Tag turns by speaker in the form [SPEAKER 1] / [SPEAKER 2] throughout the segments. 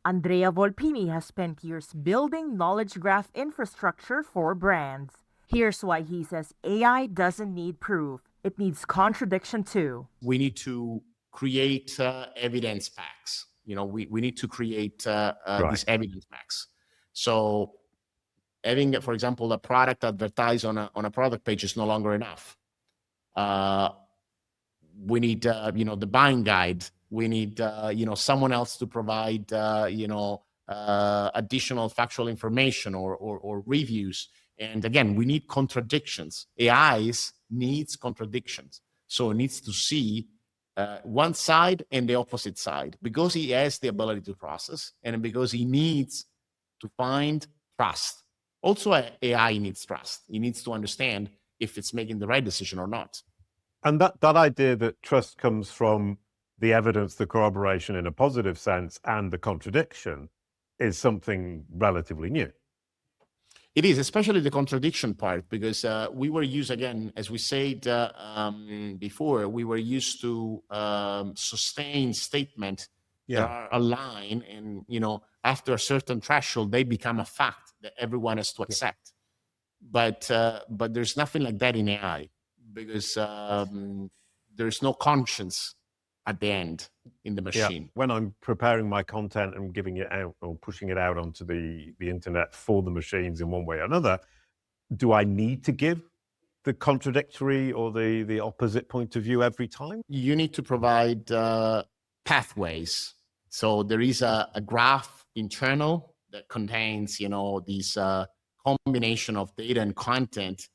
[SPEAKER 1] Andrea Volpini has spent years building knowledge graph infrastructure for brands. Here's why he says AI doesn't need proof, it needs contradiction too.
[SPEAKER 2] We need to create evidence packs. We need to create these evidence packs. So having, for example, a product advertised on a product page is no longer enough. We need, the buying guide. We need, someone else to provide, additional factual information or reviews. And again, we need contradictions. AIs needs contradictions. So it needs to see one side and the opposite side because he has the ability to process and because he needs to find trust. Also, AI needs trust. He needs to understand if it's making the right decision or not.
[SPEAKER 3] And that idea that trust comes from the evidence, the corroboration in a positive sense, and the contradiction is something relatively new.
[SPEAKER 2] It is, especially the contradiction part, because we were used, again, as we said before, we were used to sustain statements that are aligned, and after a certain threshold, they become a fact that everyone has to accept. But there's nothing like that in AI, because there's no conscience at the end in the machine.
[SPEAKER 3] Yeah. When I'm preparing my content and giving it out or pushing it out onto the internet for the machines in one way or another, do I need to give the contradictory or the opposite point of view every time?
[SPEAKER 2] You need to provide pathways. So there is a graph internal that contains, these combination of data and content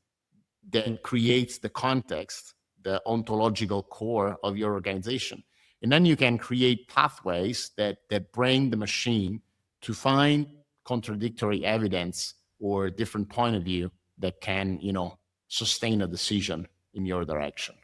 [SPEAKER 2] that creates the context, the ontological core of your organization. And then you can create pathways that bring the machine to find contradictory evidence or different point of view that can, sustain a decision in your direction.